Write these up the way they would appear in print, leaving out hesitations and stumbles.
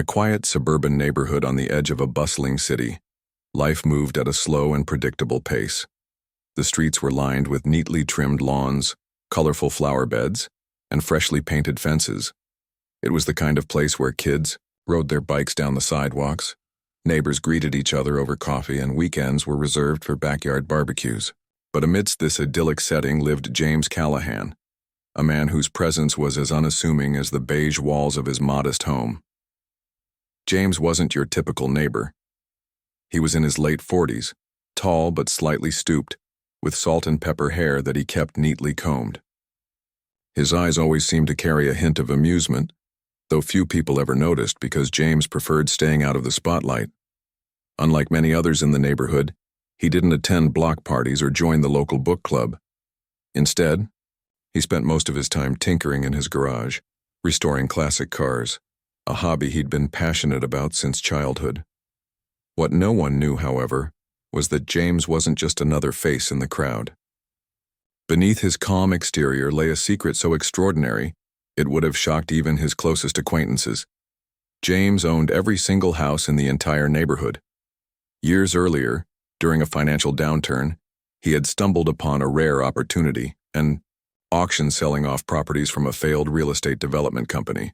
a quiet suburban neighborhood on the edge of a bustling city, life moved at a slow and predictable pace. The streets were lined with neatly trimmed lawns, colorful flower beds, and freshly painted fences. It was the kind of place where kids rode their bikes down the sidewalks, neighbors greeted each other over coffee, and weekends were reserved for backyard barbecues. But amidst this idyllic setting lived James Callahan, a man whose presence was as unassuming as the beige walls of his modest home. James wasn't your typical neighbor. He was in his late 40s, tall but slightly stooped, with salt and pepper hair that he kept neatly combed. His eyes always seemed to carry a hint of amusement, though few people ever noticed because James preferred staying out of the spotlight. Unlike many others in the neighborhood, he didn't attend block parties or join the local book club. Instead, he spent most of his time tinkering in his garage, restoring classic cars, a hobby he'd been passionate about since childhood. What no one knew, however, was that James wasn't just another face in the crowd. Beneath his calm exterior lay a secret so extraordinary it would have shocked even his closest acquaintances. James owned every single house in the entire neighborhood. Years earlier, during a financial downturn, he had stumbled upon a rare opportunity, an auction selling off properties from a failed real estate development company.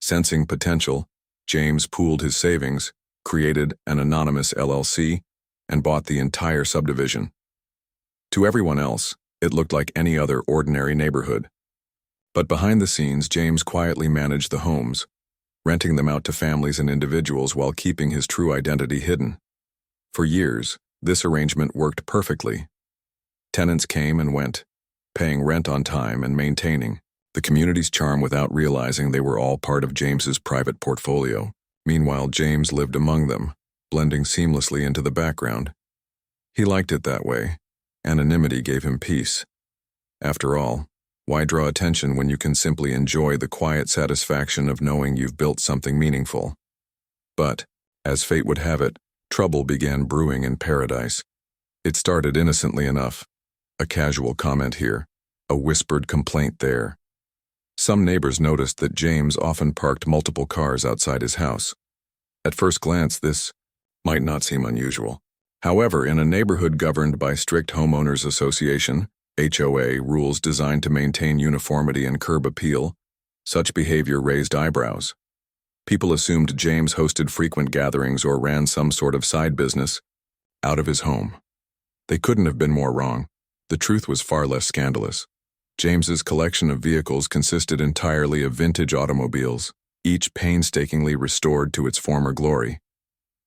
Sensing potential, James pooled his savings, created an anonymous LLC, and bought the entire subdivision. To everyone else, it looked like any other ordinary neighborhood. But behind the scenes, James quietly managed the homes, renting them out to families and individuals while keeping his true identity hidden. For years, this arrangement worked perfectly. Tenants came and went, paying rent on time and maintaining the community's charm without realizing they were all part of James's private portfolio. Meanwhile, James lived among them, blending seamlessly into the background. He liked it that way. Anonymity gave him peace. After all, why draw attention when you can simply enjoy the quiet satisfaction of knowing you've built something meaningful? But, as fate would have it, trouble began brewing in paradise. It started innocently enough. A casual comment here, a whispered complaint there. Some neighbors noticed that James often parked multiple cars outside his house. At first glance, this might not seem unusual. However, in a neighborhood governed by strict homeowners association, HOA rules designed to maintain uniformity and curb appeal, such behavior raised eyebrows. People assumed James hosted frequent gatherings or ran some sort of side business out of his home. They couldn't have been more wrong. The truth was far less scandalous. James's collection of vehicles consisted entirely of vintage automobiles, each painstakingly restored to its former glory.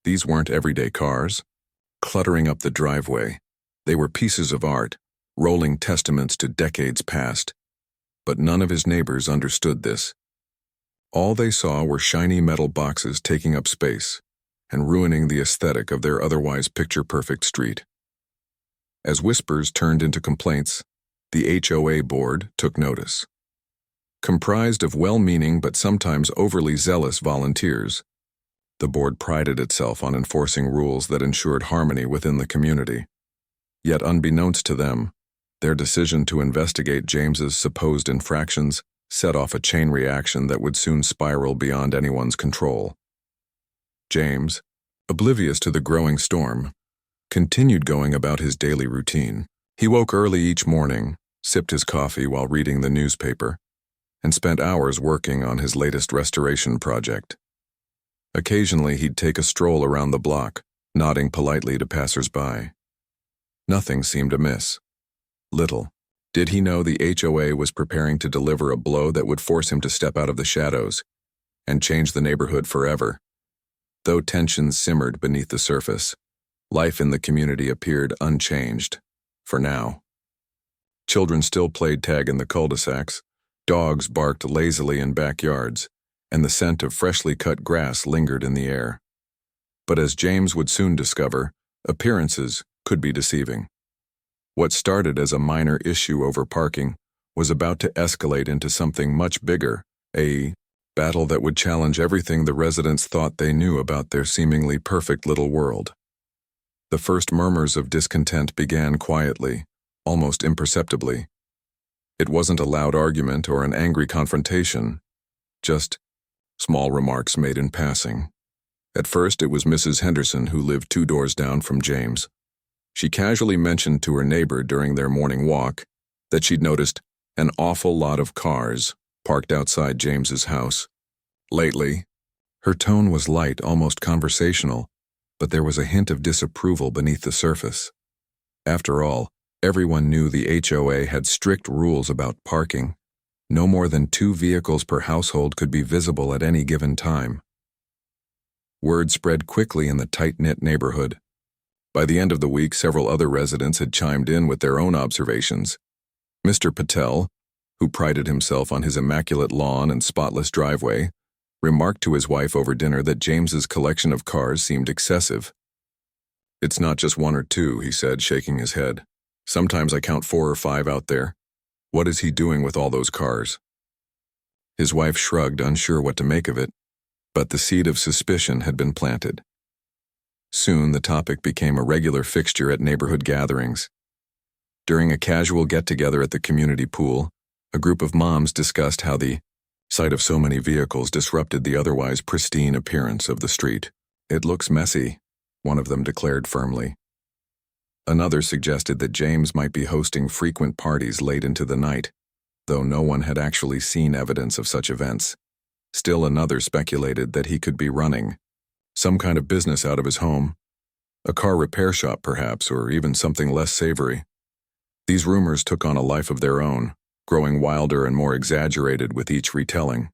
These weren't everyday cars, cluttering up the driveway. They were pieces of art, rolling testaments to decades past. But none of his neighbors understood this. All they saw were shiny metal boxes taking up space and ruining the aesthetic of their otherwise picture-perfect street. As whispers turned into complaints, the HOA board took notice. Comprised of well-meaning but sometimes overly zealous volunteers, the board prided itself on enforcing rules that ensured harmony within the community. Yet unbeknownst to them, their decision to investigate James's supposed infractions set off a chain reaction that would soon spiral beyond anyone's control. James, oblivious to the growing storm, continued going about his daily routine. He woke early each morning, sipped his coffee while reading the newspaper, and spent hours working on his latest restoration project. Occasionally, he'd take a stroll around the block, nodding politely to passers-by. Nothing seemed amiss. Little did he know the HOA was preparing to deliver a blow that would force him to step out of the shadows and change the neighborhood forever. Though tensions simmered beneath the surface, life in the community appeared unchanged, for now. Children still played tag in the cul-de-sacs, dogs barked lazily in backyards, and the scent of freshly cut grass lingered in the air. But as James would soon discover, appearances could be deceiving. What started as a minor issue over parking was about to escalate into something much bigger, a battle that would challenge everything the residents thought they knew about their seemingly perfect little world. The first murmurs of discontent began quietly, almost imperceptibly. It wasn't a loud argument or an angry confrontation, just small remarks made in passing. At first, it was Mrs. Henderson who lived 2 doors down from James. She casually mentioned to her neighbor during their morning walk that she'd noticed an awful lot of cars parked outside James's house. Lately, her tone was light, almost conversational, but there was a hint of disapproval beneath the surface. After all, everyone knew the HOA had strict rules about parking. No more than 2 vehicles per household could be visible at any given time. Word spread quickly in the tight-knit neighborhood. By the end of the week, several other residents had chimed in with their own observations. Mr. Patel, who prided himself on his immaculate lawn and spotless driveway, remarked to his wife over dinner that James's collection of cars seemed excessive. "It's not just 1 or 2, he said, shaking his head. "Sometimes I count 4 or 5 out there. What is he doing with all those cars?" His wife shrugged, unsure what to make of it, but the seed of suspicion had been planted. Soon the topic became a regular fixture at neighborhood gatherings. During a casual get-together at the community pool, a group of moms discussed how the sight of so many vehicles disrupted the otherwise pristine appearance of the street. "It looks messy," one of them declared firmly. Another suggested that James might be hosting frequent parties late into the night, though no one had actually seen evidence of such events. Still another speculated that he could be running some kind of business out of his home, a car repair shop perhaps, or even something less savory. These rumors took on a life of their own, growing wilder and more exaggerated with each retelling.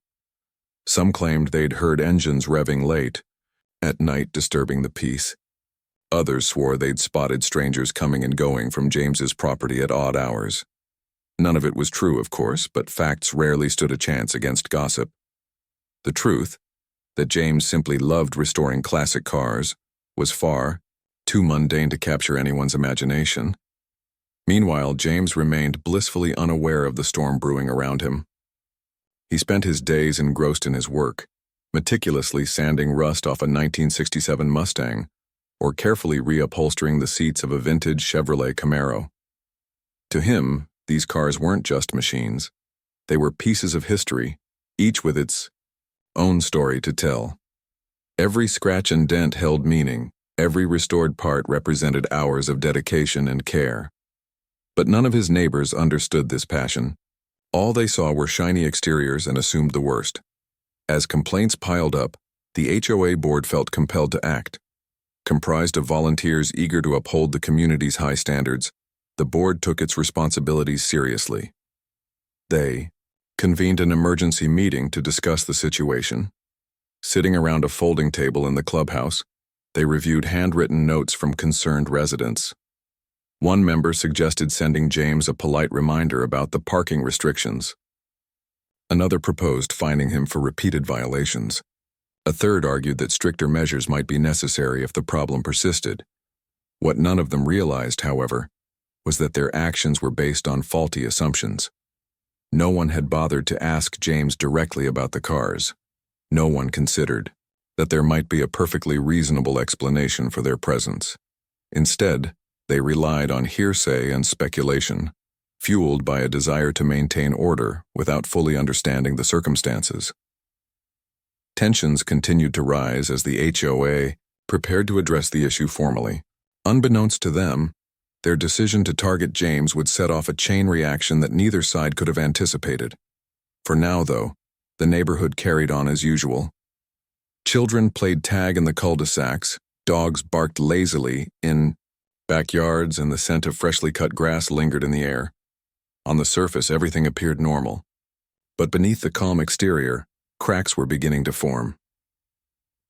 Some claimed they'd heard engines revving late at night, disturbing the peace. Others swore they'd spotted strangers coming and going from James's property at odd hours. None of it was true, of course, but facts rarely stood a chance against gossip. The truth, that James simply loved restoring classic cars, was far too mundane to capture anyone's imagination. Meanwhile, James remained blissfully unaware of the storm brewing around him. He spent his days engrossed in his work, meticulously sanding rust off a 1967 Mustang, or carefully reupholstering the seats of a vintage Chevrolet Camaro. To him, these cars weren't just machines. They were pieces of history, each with its own story to tell. Every scratch and dent held meaning, every restored part represented hours of dedication and care. But none of his neighbors understood this passion. All they saw were shiny exteriors and assumed the worst. As complaints piled up, the HOA board felt compelled to act. Comprised of volunteers eager to uphold the community's high standards, the board took its responsibilities seriously. They convened an emergency meeting to discuss the situation. Sitting around a folding table in the clubhouse, they reviewed handwritten notes from concerned residents. One member suggested sending James a polite reminder about the parking restrictions. Another proposed fining him for repeated violations. A third argued that stricter measures might be necessary if the problem persisted. What none of them realized, however, was that their actions were based on faulty assumptions. No one had bothered to ask James directly about the cars. No one considered that there might be a perfectly reasonable explanation for their presence. Instead, they relied on hearsay and speculation, fueled by a desire to maintain order without fully understanding the circumstances. Tensions continued to rise as the HOA prepared to address the issue formally. Unbeknownst to them, their decision to target James would set off a chain reaction that neither side could have anticipated. For now, though, the neighborhood carried on as usual. Children played tag in the cul-de-sacs, dogs barked lazily in backyards, and the scent of freshly cut grass lingered in the air. On the surface, everything appeared normal. But beneath the calm exterior, cracks were beginning to form.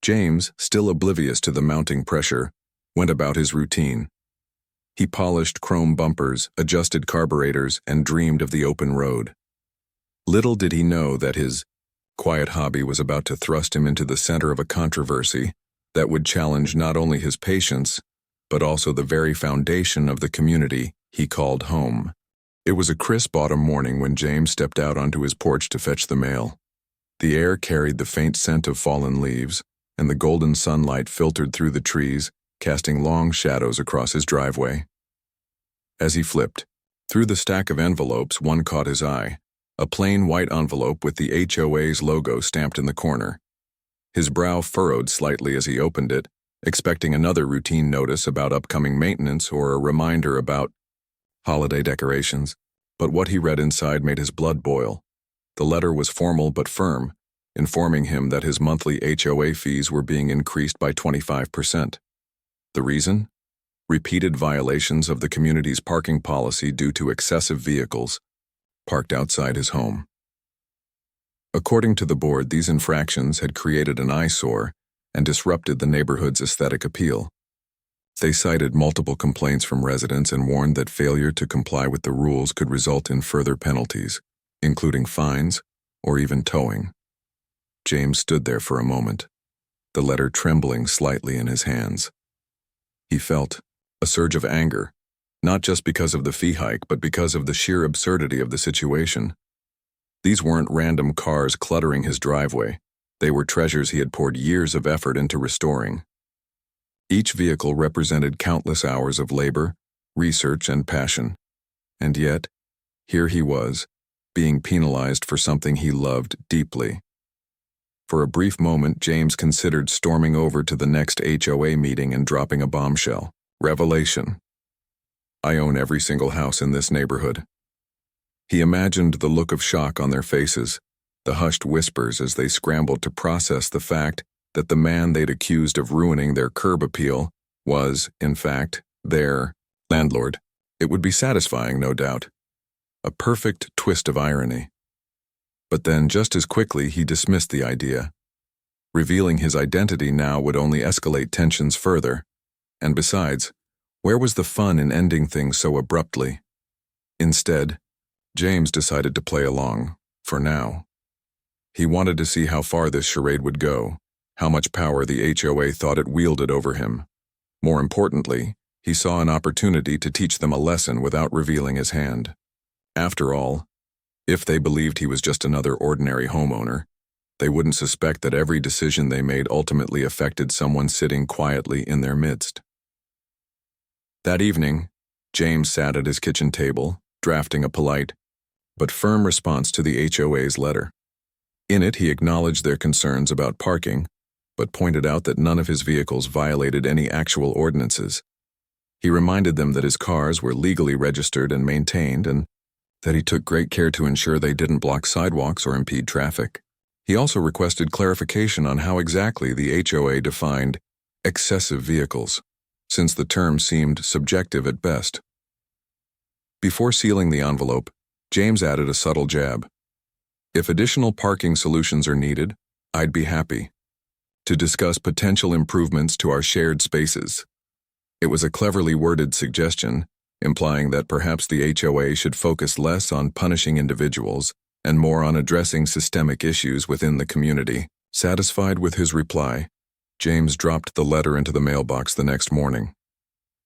James, still oblivious to the mounting pressure, went about his routine. He polished chrome bumpers, adjusted carburetors, and dreamed of the open road. Little did he know that his quiet hobby was about to thrust him into the center of a controversy that would challenge not only his patience, but also the very foundation of the community he called home. It was a crisp autumn morning when James stepped out onto his porch to fetch the mail. The air carried the faint scent of fallen leaves, and the golden sunlight filtered through the trees, casting long shadows across his driveway. As he flipped through the stack of envelopes, one caught his eye, a plain white envelope with the HOA's logo stamped in the corner. His brow furrowed slightly as he opened it, expecting another routine notice about upcoming maintenance or a reminder about holiday decorations. But what he read inside made his blood boil. The letter was formal but firm, informing him that his monthly HOA fees were being increased by 25%. The reason? Repeated violations of the community's parking policy due to excessive vehicles parked outside his home. According to the board, these infractions had created an eyesore and disrupted the neighborhood's aesthetic appeal. They cited multiple complaints from residents and warned that failure to comply with the rules could result in further penalties, including fines or even towing. James stood there for a moment, the letter trembling slightly in his hands. He felt a surge of anger, not just because of the fee hike, but because of the sheer absurdity of the situation. These weren't random cars cluttering his driveway. They were treasures he had poured years of effort into restoring. Each vehicle represented countless hours of labor, research, and passion. And yet, here he was, being penalized for something he loved deeply. For a brief moment, James considered storming over to the next HOA meeting and dropping a bombshell. Revelation. I own every single house in this neighborhood. He imagined the look of shock on their faces, the hushed whispers as they scrambled to process the fact that the man they'd accused of ruining their curb appeal was, in fact, their landlord. It would be satisfying, no doubt. A perfect twist of irony. But then, just as quickly, he dismissed the idea. Revealing his identity now would only escalate tensions further. And besides, where was the fun in ending things so abruptly? Instead, James decided to play along, for now. He wanted to see how far this charade would go, how much power the HOA thought it wielded over him. More importantly, he saw an opportunity to teach them a lesson without revealing his hand. After all, if they believed he was just another ordinary homeowner, they wouldn't suspect that every decision they made ultimately affected someone sitting quietly in their midst. That evening, James sat at his kitchen table, drafting a polite but firm response to the HOA's letter. In it, he acknowledged their concerns about parking, but pointed out that none of his vehicles violated any actual ordinances. He reminded them that his cars were legally registered and maintained, and that he took great care to ensure they didn't block sidewalks or impede traffic. He also requested clarification on how exactly the HOA defined excessive vehicles, since the term seemed subjective at best. Before sealing the envelope, James added a subtle jab. If additional parking solutions are needed, I'd be happy to discuss potential improvements to our shared spaces. It was a cleverly worded suggestion, implying that perhaps the HOA should focus less on punishing individuals and more on addressing systemic issues within the community. Satisfied with his reply, James dropped the letter into the mailbox the next morning.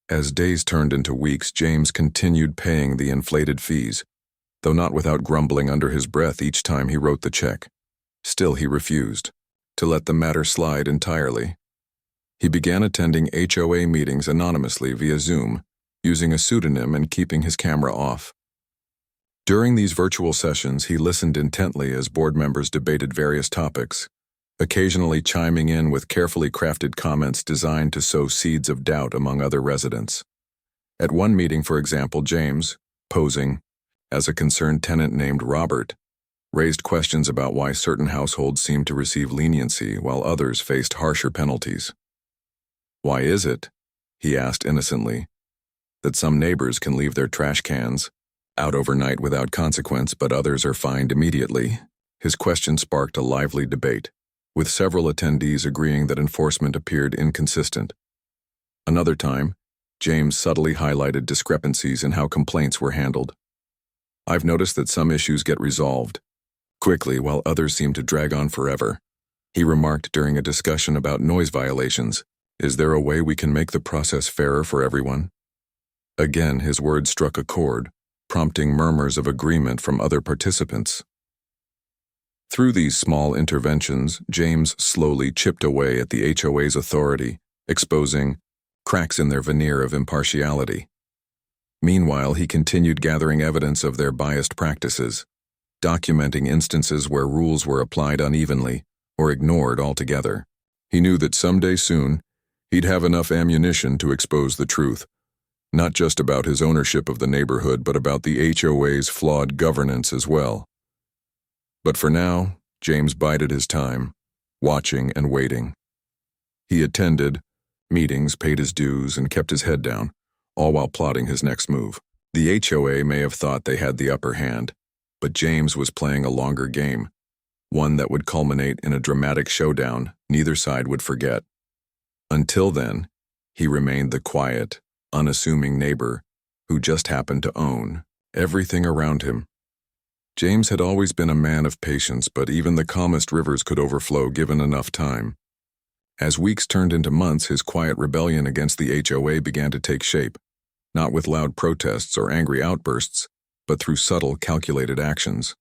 As days turned into weeks, James continued paying the inflated fees, though not without grumbling under his breath each time he wrote the check. Still, he refused to let the matter slide entirely. He began attending HOA meetings anonymously via Zoom, using a pseudonym and keeping his camera off. During these virtual sessions, he listened intently as board members debated various topics, occasionally chiming in with carefully crafted comments designed to sow seeds of doubt among other residents. At one meeting, for example, James, posing as a concerned tenant named Robert, raised questions about why certain households seemed to receive leniency while others faced harsher penalties. Why is it, he asked innocently, that some neighbors can leave their trash cans out overnight without consequence, but others are fined immediately? His question sparked a lively debate, with several attendees agreeing that enforcement appeared inconsistent. Another time, James subtly highlighted discrepancies in how complaints were handled. I've noticed that some issues get resolved quickly while others seem to drag on forever, he remarked during a discussion about noise violations. Is there a way we can make the process fairer for everyone? Again, his words struck a chord, prompting murmurs of agreement from other participants. Through these small interventions, James slowly chipped away at the HOA's authority, exposing cracks in their veneer of impartiality. Meanwhile, he continued gathering evidence of their biased practices, documenting instances where rules were applied unevenly or ignored altogether. He knew that someday soon, he'd have enough ammunition to expose the truth, not just about his ownership of the neighborhood, but about the HOA's flawed governance as well. But for now, James bided his time, watching and waiting. He attended meetings, paid his dues, and kept his head down, all while plotting his next move. The HOA may have thought they had the upper hand, but James was playing a longer game, one that would culminate in a dramatic showdown neither side would forget. Until then, he remained the quiet, unassuming neighbor who just happened to own everything around him. James had always been a man of patience, but even the calmest rivers could overflow given enough time. As weeks turned into months, his quiet rebellion against the HOA began to take shape, not with loud protests or angry outbursts, but through subtle, calculated actions.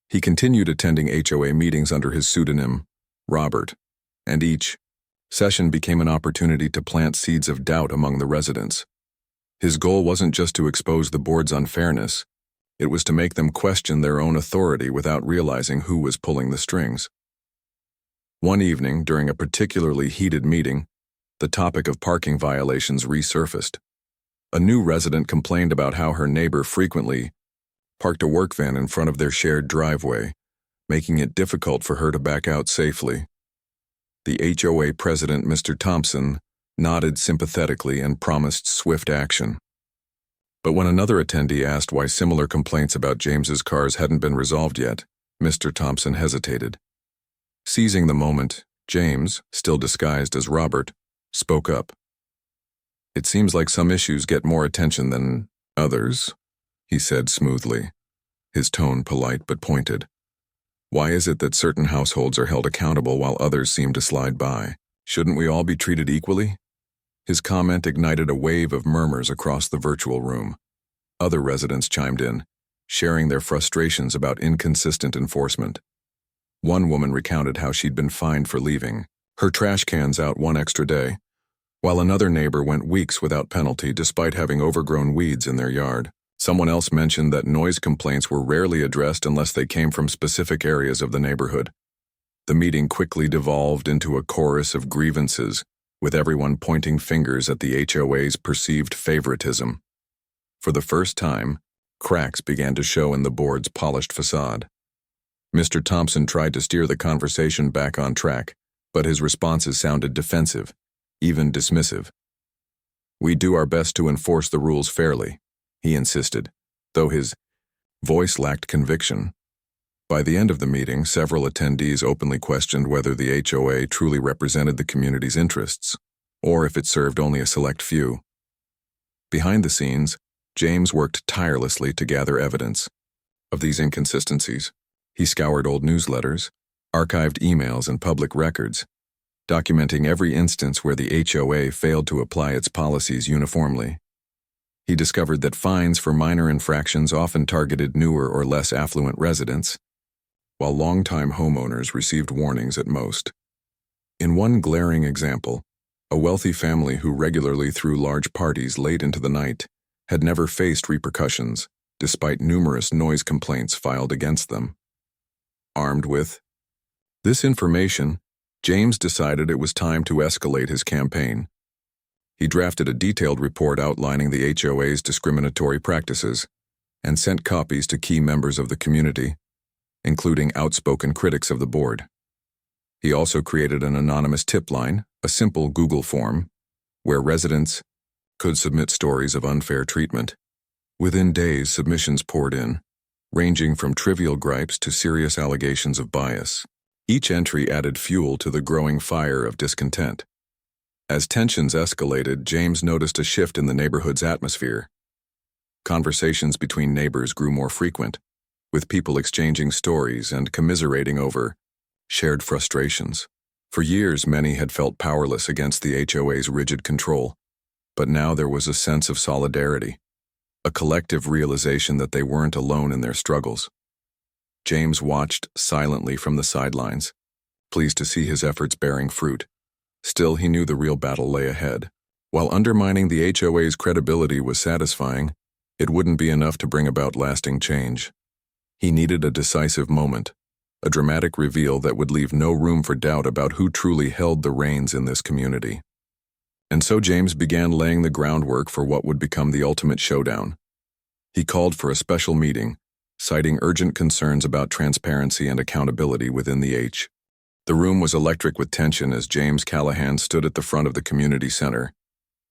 He continued attending HOA meetings under his pseudonym, Robert, and each session became an opportunity to plant seeds of doubt among the residents. His goal wasn't just to expose the board's unfairness, it was to make them question their own authority without realizing who was pulling the strings. One evening, during a particularly heated meeting, the topic of parking violations resurfaced. A new resident complained about how her neighbor frequently parked a work van in front of their shared driveway, making it difficult for her to back out safely. The HOA president, Mr. Thompson, nodded sympathetically and promised swift action. But when another attendee asked why similar complaints about James's cars hadn't been resolved yet, Mr. Thompson hesitated. Seizing the moment, James, still disguised as Robert, spoke up. "It seems like some issues get more attention than others," he said smoothly, his tone polite but pointed. "Why is it that certain households are held accountable while others seem to slide by? Shouldn't we all be treated equally?" His comment ignited a wave of murmurs across the virtual room. Other residents chimed in, sharing their frustrations about inconsistent enforcement. One woman recounted how she'd been fined for leaving her trash cans out one extra day, while another neighbor went weeks without penalty despite having overgrown weeds in their yard. Someone else mentioned that noise complaints were rarely addressed unless they came from specific areas of the neighborhood. The meeting quickly devolved into a chorus of grievances, with everyone pointing fingers at the HOA's perceived favoritism. For the first time, cracks began to show in the board's polished facade. Mr. Thompson tried to steer the conversation back on track, but his responses sounded defensive, even dismissive. "We do our best to enforce the rules fairly," he insisted, though his voice lacked conviction. By the end of the meeting, several attendees openly questioned whether the HOA truly represented the community's interests, or if it served only a select few. Behind the scenes, James worked tirelessly to gather evidence of these inconsistencies. He scoured old newsletters, archived emails and public records, documenting every instance where the HOA failed to apply its policies uniformly. He discovered that fines for minor infractions often targeted newer or less affluent residents, while longtime homeowners received warnings at most. In one glaring example, a wealthy family who regularly threw large parties late into the night had never faced repercussions, despite numerous noise complaints filed against them. Armed with this information, James decided it was time to escalate his campaign. He drafted a detailed report outlining the HOA's discriminatory practices and sent copies to key members of the community, including outspoken critics of the board. He also created an anonymous tip line, a simple Google form, where residents could submit stories of unfair treatment. Within days, submissions poured in, ranging from trivial gripes to serious allegations of bias. Each entry added fuel to the growing fire of discontent. As tensions escalated, James noticed a shift in the neighborhood's atmosphere. Conversations between neighbors grew more frequent, with people exchanging stories and commiserating over shared frustrations. For years, many had felt powerless against the HOA's rigid control, but now there was a sense of solidarity, a collective realization that they weren't alone in their struggles. James watched silently from the sidelines, pleased to see his efforts bearing fruit. Still, he knew the real battle lay ahead. While undermining the HOA's credibility was satisfying, it wouldn't be enough to bring about lasting change. He needed a decisive moment, a dramatic reveal that would leave no room for doubt about who truly held the reins in this community. And so James began laying the groundwork for what would become the ultimate showdown. He called for a special meeting, citing urgent concerns about transparency and accountability within the H. The room was electric with tension as James Callahan stood at the front of the community center,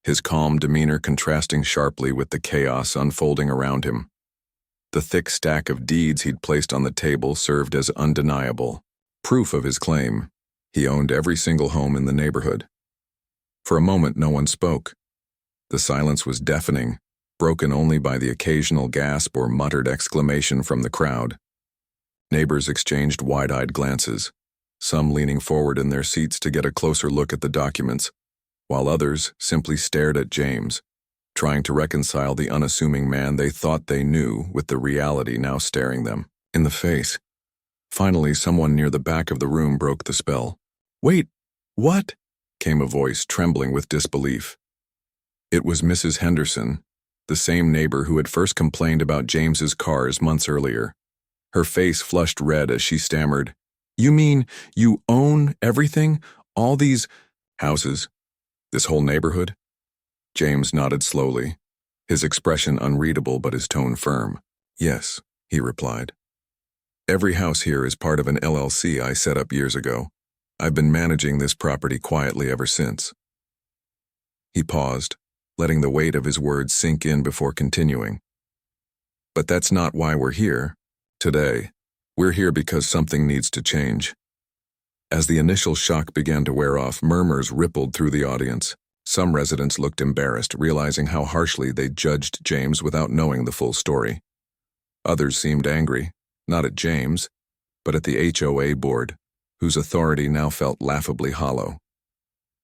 his calm demeanor contrasting sharply with the chaos unfolding around him. The thick stack of deeds he'd placed on the table served as undeniable proof of his claim. He owned every single home in the neighborhood. For a moment, no one spoke. The silence was deafening, broken only by the occasional gasp or muttered exclamation from the crowd. Neighbors exchanged wide-eyed glances, some leaning forward in their seats to get a closer look at the documents, while others simply stared at James, trying to reconcile the unassuming man they thought they knew with the reality now staring them in the face. Finally, someone near the back of the room broke the spell. "Wait, what?" came a voice, trembling with disbelief. It was Mrs. Henderson, the same neighbor who had first complained about James's cars months earlier. Her face flushed red as she stammered, "You mean you own everything? All these houses? This whole neighborhood?" James nodded slowly, his expression unreadable but his tone firm. "Yes," he replied. "Every house here is part of an LLC I set up years ago. I've been managing this property quietly ever since." He paused, letting the weight of his words sink in before continuing. "But that's not why we're here today. We're here because something needs to change." As the initial shock began to wear off, murmurs rippled through the audience. Some residents looked embarrassed, realizing how harshly they'd judged James without knowing the full story. Others seemed angry, not at James, but at the HOA board, whose authority now felt laughably hollow.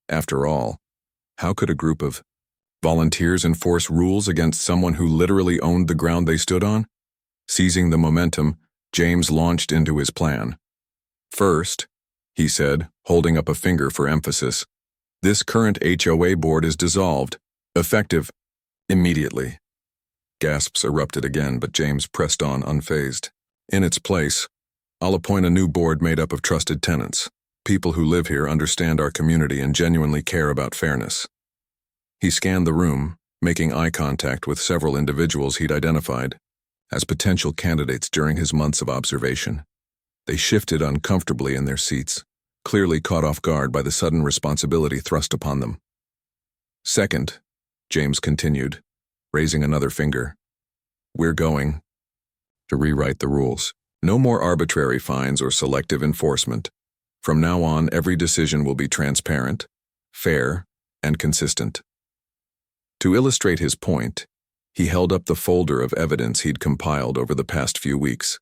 After all, how could a group of volunteers enforce rules against someone who literally owned the ground they stood on? Seizing the momentum, James launched into his plan. "First," he said, holding up a finger for emphasis, "this current HOA board is dissolved, effective immediately." Gasps erupted again, but James pressed on unfazed. "In its place, I'll appoint a new board made up of trusted tenants, people who live here, understand our community, and genuinely care about fairness." He scanned the room, making eye contact with several individuals he'd identified as potential candidates during his months of observation. They shifted uncomfortably in their seats, clearly caught off guard by the sudden responsibility thrust upon them. "Second," James continued, raising another finger, "we're going to rewrite the rules. No more arbitrary fines or selective enforcement. From now on, every decision will be transparent, fair, and consistent." To illustrate his point, he held up the folder of evidence he'd compiled over the past few weeks,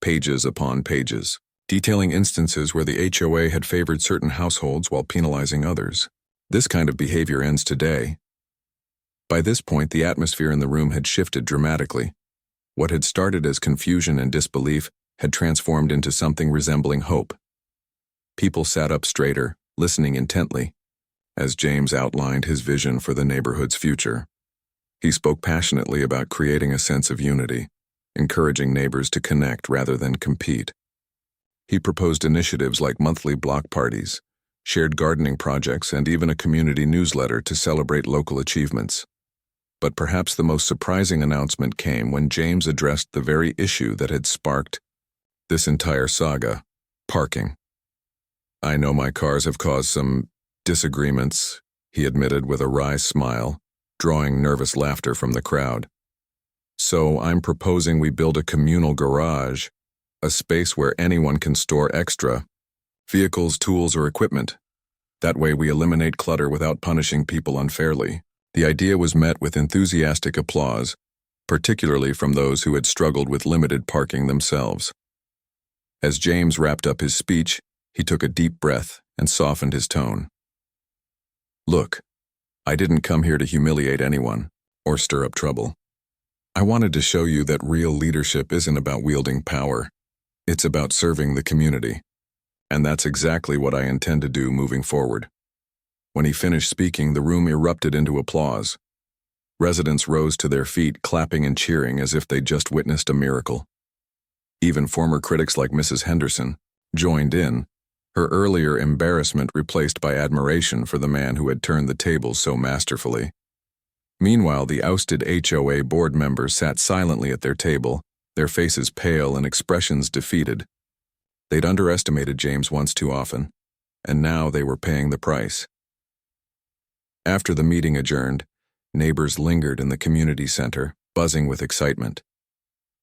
pages upon pages, detailing instances where the HOA had favored certain households while penalizing others. This kind of behavior ends today. By this point, the atmosphere in the room had shifted dramatically. What had started as confusion and disbelief had transformed into something resembling hope. People sat up straighter, listening intently, as James outlined his vision for the neighborhood's future. He spoke passionately about creating a sense of unity, encouraging neighbors to connect rather than compete. He proposed initiatives like monthly block parties, shared gardening projects, and even a community newsletter to celebrate local achievements. But perhaps the most surprising announcement came when James addressed the very issue that had sparked this entire saga: parking. "I know my cars have caused some disagreements," he admitted with a wry smile, drawing nervous laughter from the crowd. "So I'm proposing we build a communal garage, a space where anyone can store extra vehicles, tools, or equipment. That way we eliminate clutter without punishing people unfairly." The idea was met with enthusiastic applause, particularly from those who had struggled with limited parking themselves. As James wrapped up his speech, he took a deep breath and softened his tone. "Look, I didn't come here to humiliate anyone or stir up trouble. I wanted to show you that real leadership isn't about wielding power. It's about serving the community. And that's exactly what I intend to do moving forward." When he finished speaking, the room erupted into applause. Residents rose to their feet, clapping and cheering as if they'd just witnessed a miracle. Even former critics like Mrs. Henderson joined in, her earlier embarrassment replaced by admiration for the man who had turned the tables so masterfully. Meanwhile, the ousted HOA board members sat silently at their table, their faces pale and expressions defeated. They'd underestimated James once too often, and now they were paying the price. After the meeting adjourned, neighbors lingered in the community center, buzzing with excitement.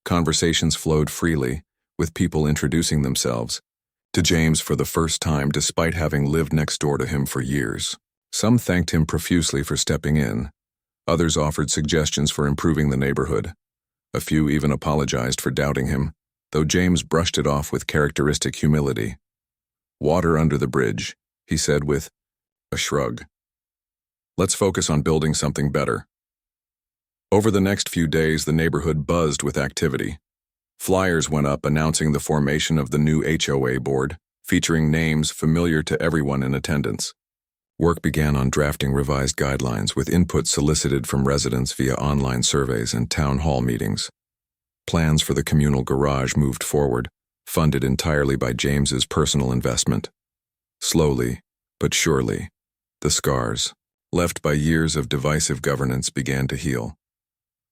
Conversations flowed freely, with people introducing themselves to James for the first time despite having lived next door to him for years. Some thanked him profusely for stepping in. Others offered suggestions for improving the neighborhood. A few even apologized for doubting him, though James brushed it off with characteristic humility. "Water under the bridge," he said with a shrug. "Let's focus on building something better." Over the next few days, the neighborhood buzzed with activity. Flyers went up announcing the formation of the new HOA board, featuring names familiar to everyone in attendance. Work began on drafting revised guidelines with input solicited from residents via online surveys and town hall meetings. Plans for the communal garage moved forward, funded entirely by James's personal investment. Slowly, but surely, the scars, left by years of divisive governance, began to heal.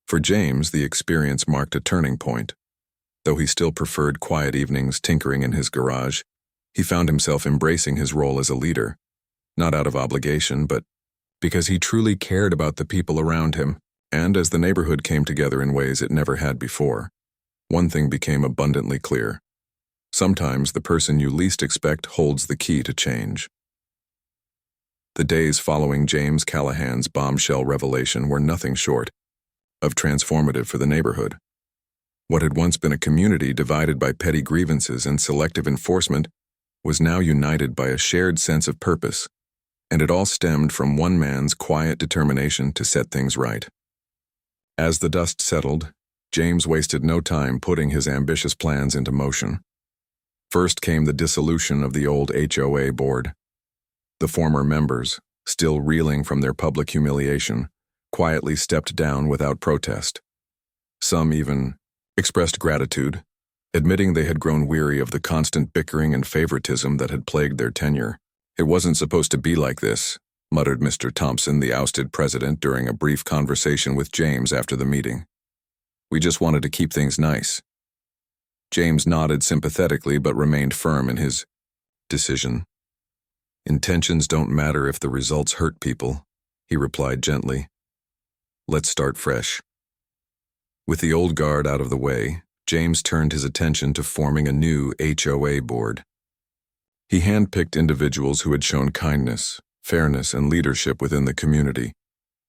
For James, the experience marked a turning point. Though he still preferred quiet evenings tinkering in his garage, he found himself embracing his role as a leader, not out of obligation, but because he truly cared about the people around him. And as the neighborhood came together in ways it never had before, one thing became abundantly clear. Sometimes the person you least expect holds the key to change. The days following James Callahan's bombshell revelation were nothing short of transformative for the neighborhood. What had once been a community divided by petty grievances and selective enforcement was now united by a shared sense of purpose, and it all stemmed from one man's quiet determination to set things right. As the dust settled, James wasted no time putting his ambitious plans into motion. First came the dissolution of the old HOA board. The former members, still reeling from their public humiliation, quietly stepped down without protest. Some even expressed gratitude, admitting they had grown weary of the constant bickering and favoritism that had plagued their tenure. "It wasn't supposed to be like this," muttered Mr. Thompson, the ousted president, during a brief conversation with James after the meeting. "We just wanted to keep things nice." James nodded sympathetically but remained firm in his decision. "Intentions don't matter if the results hurt people," he replied gently. "Let's start fresh." With the old guard out of the way, James turned his attention to forming a new HOA board. He handpicked individuals who had shown kindness, fairness, and leadership within the community.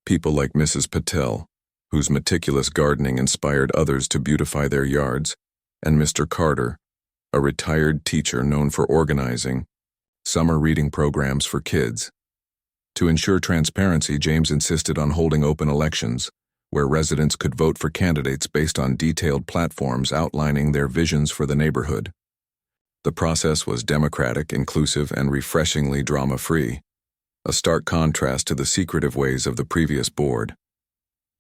People like Mrs. Patel, whose meticulous gardening inspired others to beautify their yards, and Mr. Carter, a retired teacher known for organizing summer reading programs for kids. To ensure transparency, James insisted on holding open elections, where residents could vote for candidates based on detailed platforms outlining their visions for the neighborhood. The process was democratic, inclusive, and refreshingly drama-free, a stark contrast to the secretive ways of the previous board.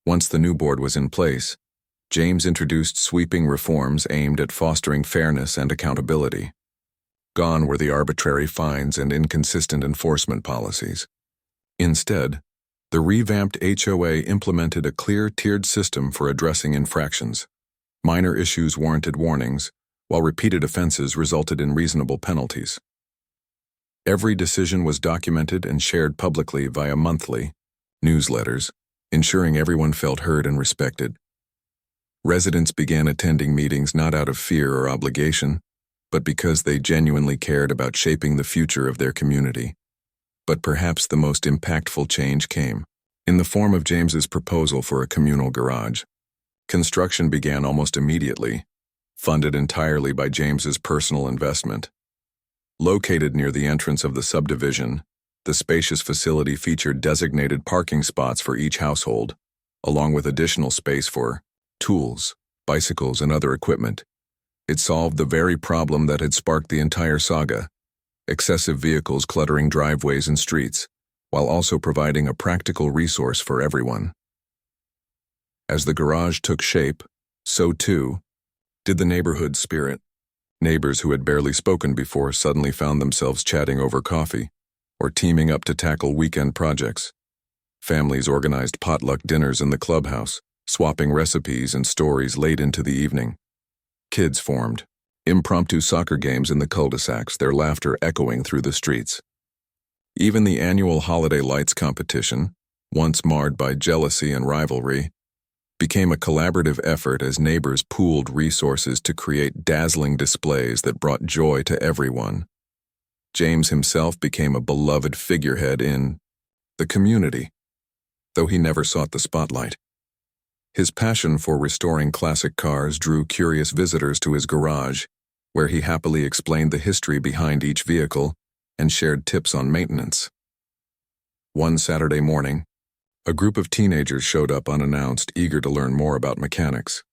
Once the new board was in place, James introduced sweeping reforms aimed at fostering fairness and accountability. Gone were the arbitrary fines and inconsistent enforcement policies. Instead, the revamped HOA implemented a clear, tiered system for addressing infractions. Minor issues warranted warnings, while repeated offenses resulted in reasonable penalties. Every decision was documented and shared publicly via monthly newsletters, ensuring everyone felt heard and respected. Residents began attending meetings not out of fear or obligation, but because they genuinely cared about shaping the future of their community. But perhaps the most impactful change came in the form of James's proposal for a communal garage. Construction began almost immediately, funded entirely by James's personal investment. Located near the entrance of the subdivision, the spacious facility featured designated parking spots for each household, along with additional space for tools, bicycles, and other equipment. It solved the very problem that had sparked the entire saga: excessive vehicles cluttering driveways and streets, while also providing a practical resource for everyone. As the garage took shape, so too did the neighborhood spirit. Neighbors who had barely spoken before suddenly found themselves chatting over coffee or teaming up to tackle weekend projects. Families organized potluck dinners in the clubhouse, swapping recipes and stories late into the evening. Kids formed impromptu soccer games in the cul-de-sacs, their laughter echoing through the streets. Even the annual holiday lights competition, once marred by jealousy and rivalry, became a collaborative effort as neighbors pooled resources to create dazzling displays that brought joy to everyone. James himself became a beloved figurehead in the community, though he never sought the spotlight. His passion for restoring classic cars drew curious visitors to his garage, where he happily explained the history behind each vehicle and shared tips on maintenance. One Saturday morning, a group of teenagers showed up unannounced, eager to learn more about mechanics.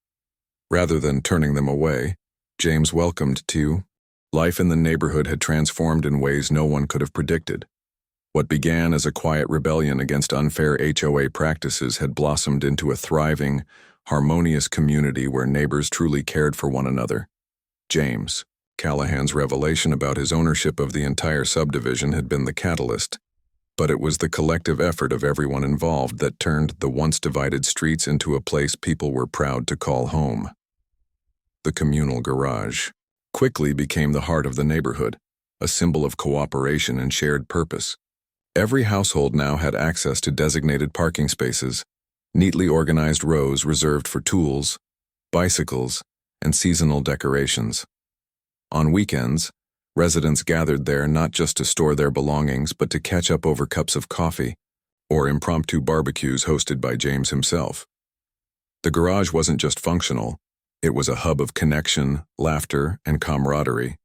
Rather than turning them away, James welcomed two. Life in the neighborhood had transformed in ways no one could have predicted. What began as a quiet rebellion against unfair HOA practices had blossomed into a thriving, harmonious community where neighbors truly cared for one another. James Callahan's revelation about his ownership of the entire subdivision had been the catalyst, but it was the collective effort of everyone involved that turned the once divided streets into a place people were proud to call home. The communal garage quickly became the heart of the neighborhood, a symbol of cooperation and shared purpose. Every household now had access to designated parking spaces, neatly organized rows reserved for tools, bicycles, and seasonal decorations. On weekends, residents gathered there not just to store their belongings but to catch up over cups of coffee or impromptu barbecues hosted by James himself. The garage wasn't just functional, it was a hub of connection, laughter, and camaraderie.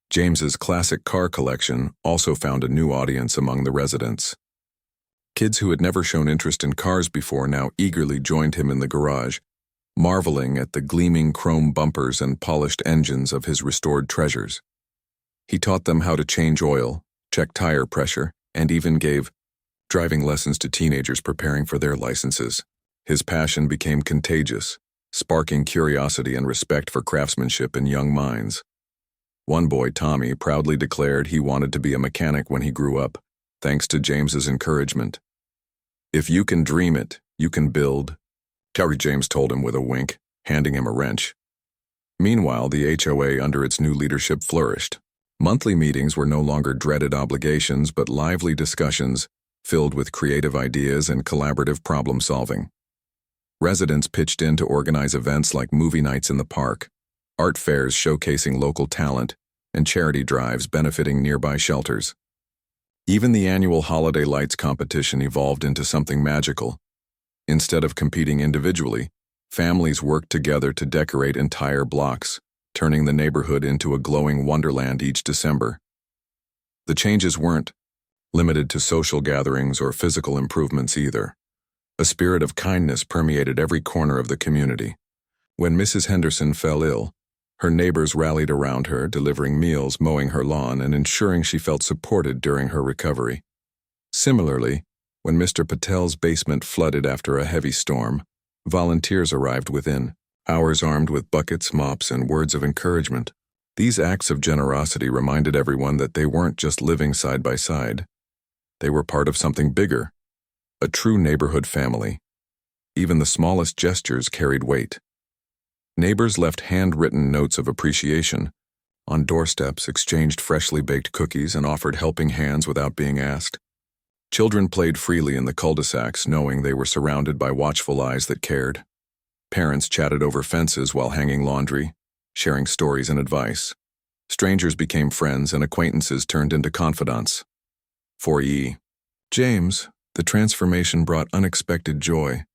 James's classic car collection also found a new audience among the residents. Kids who had never shown interest in cars before now eagerly joined him in the garage, marveling at the gleaming chrome bumpers and polished engines of his restored treasures. He taught them how to change oil, check tire pressure, and even gave driving lessons to teenagers preparing for their licenses. His passion became contagious, sparking curiosity and respect for craftsmanship in young minds. One boy, Tommy, proudly declared he wanted to be a mechanic when he grew up, thanks to James's encouragement. "If you can dream it, you can build," Terry James told him with a wink, handing him a wrench. Meanwhile, the HOA under its new leadership flourished. Monthly meetings were no longer dreaded obligations but lively discussions filled with creative ideas and collaborative problem-solving. Residents pitched in to organize events like movie nights in the park, art fairs showcasing local talent, and charity drives benefiting nearby shelters. Even the annual holiday lights competition evolved into something magical. Instead of competing individually, families worked together to decorate entire blocks, turning the neighborhood into a glowing wonderland each December. The changes weren't limited to social gatherings or physical improvements either. A spirit of kindness permeated every corner of the community. When Mrs. Henderson fell ill, her neighbors rallied around her, delivering meals, mowing her lawn, and ensuring she felt supported during her recovery. Similarly, when Mr. Patel's basement flooded after a heavy storm, volunteers arrived within, hours armed with buckets, mops, and words of encouragement. These acts of generosity reminded everyone that they weren't just living side by side. They were part of something bigger, a true neighborhood family. Even the smallest gestures carried weight. Neighbors left handwritten notes of appreciation. On doorsteps, exchanged freshly baked cookies and offered helping hands without being asked. Children played freely in the cul-de-sacs, knowing they were surrounded by watchful eyes that cared. Parents chatted over fences while hanging laundry, sharing stories and advice. Strangers became friends and acquaintances turned into confidants. For James, the transformation brought unexpected joy.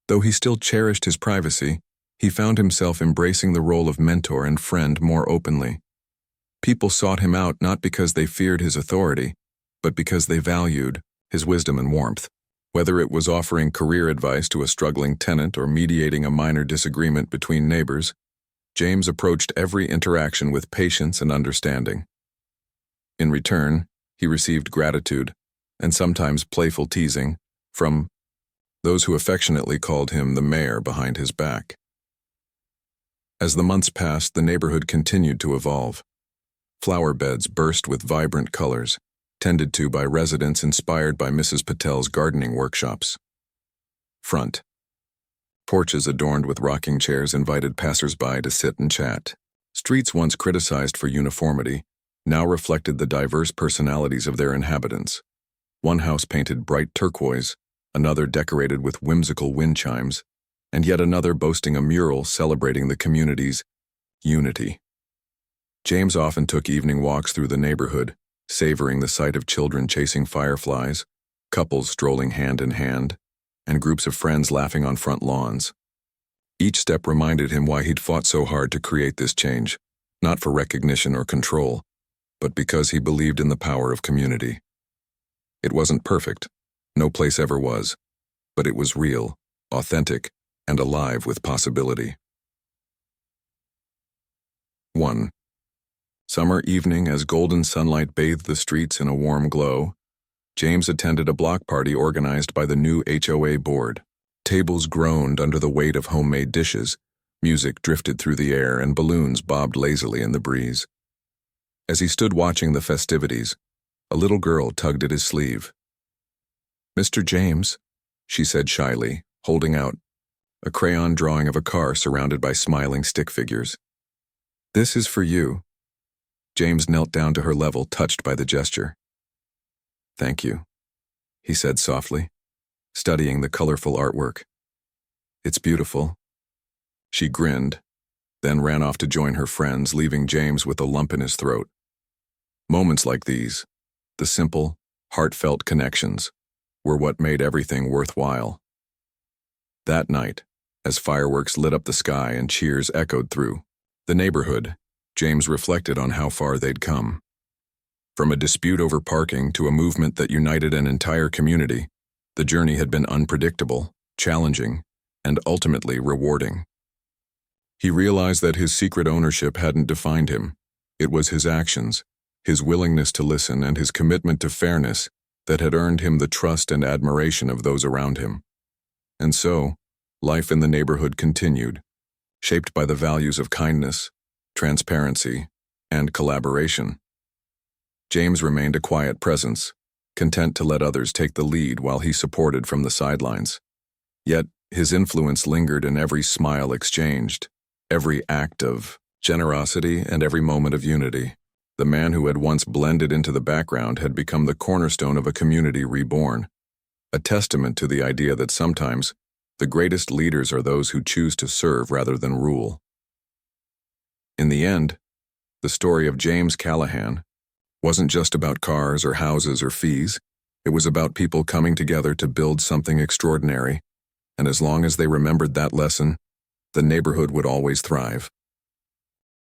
Though he still cherished his privacy, he found himself embracing the role of mentor and friend more openly. People sought him out not because they feared his authority, but because they valued his wisdom and warmth. Whether it was offering career advice to a struggling tenant or mediating a minor disagreement between neighbors, James approached every interaction with patience and understanding. In return, he received gratitude, and sometimes playful teasing, from those who affectionately called him the mayor behind his back. As the months passed, the neighborhood continued to evolve. Flower beds burst with vibrant colors, tended to by residents inspired by Mrs. Patel's gardening workshops. Front. Porches adorned with rocking chairs invited passers-by to sit and chat. Streets once criticized for uniformity now reflected the diverse personalities of their inhabitants. One house painted bright turquoise, another decorated with whimsical wind chimes, and yet another boasting a mural celebrating the community's unity. James often took evening walks through the neighborhood, savoring the sight of children chasing fireflies, couples strolling hand in hand, and groups of friends laughing on front lawns. Each step reminded him why he'd fought so hard to create this change, not for recognition or control, but because he believed in the power of community. It wasn't perfect, no place ever was, but it was real, authentic, and alive with possibility. 1. Summer evening, as golden sunlight bathed the streets in a warm glow, James attended a block party organized by the new HOA board. Tables groaned under the weight of homemade dishes, music drifted through the air, and balloons bobbed lazily in the breeze. As he stood watching the festivities, a little girl tugged at his sleeve. "Mr. James," she said shyly, holding out a crayon drawing of a car surrounded by smiling stick figures. "This is for you." James knelt down to her level, touched by the gesture. "Thank you," he said softly, studying the colorful artwork. "It's beautiful." She grinned, then ran off to join her friends, leaving James with a lump in his throat. Moments like these, the simple, heartfelt connections, were what made everything worthwhile. That night, as fireworks lit up the sky and cheers echoed through the neighborhood, James reflected on how far they'd come. From a dispute over parking to a movement that united an entire community, the journey had been unpredictable, challenging, and ultimately rewarding. He realized that his secret ownership hadn't defined him. It was his actions, his willingness to listen, and his commitment to fairness that had earned him the trust and admiration of those around him. And so, life in the neighborhood continued, shaped by the values of kindness, transparency, and collaboration. James remained a quiet presence, content to let others take the lead while he supported from the sidelines. Yet, his influence lingered in every smile exchanged, every act of generosity, and every moment of unity. The man who had once blended into the background had become the cornerstone of a community reborn, a testament to the idea that sometimes the greatest leaders are those who choose to serve rather than rule. In the end, the story of James Callahan wasn't just about cars or houses or fees. It was about people coming together to build something extraordinary, and as long as they remembered that lesson, the neighborhood would always thrive.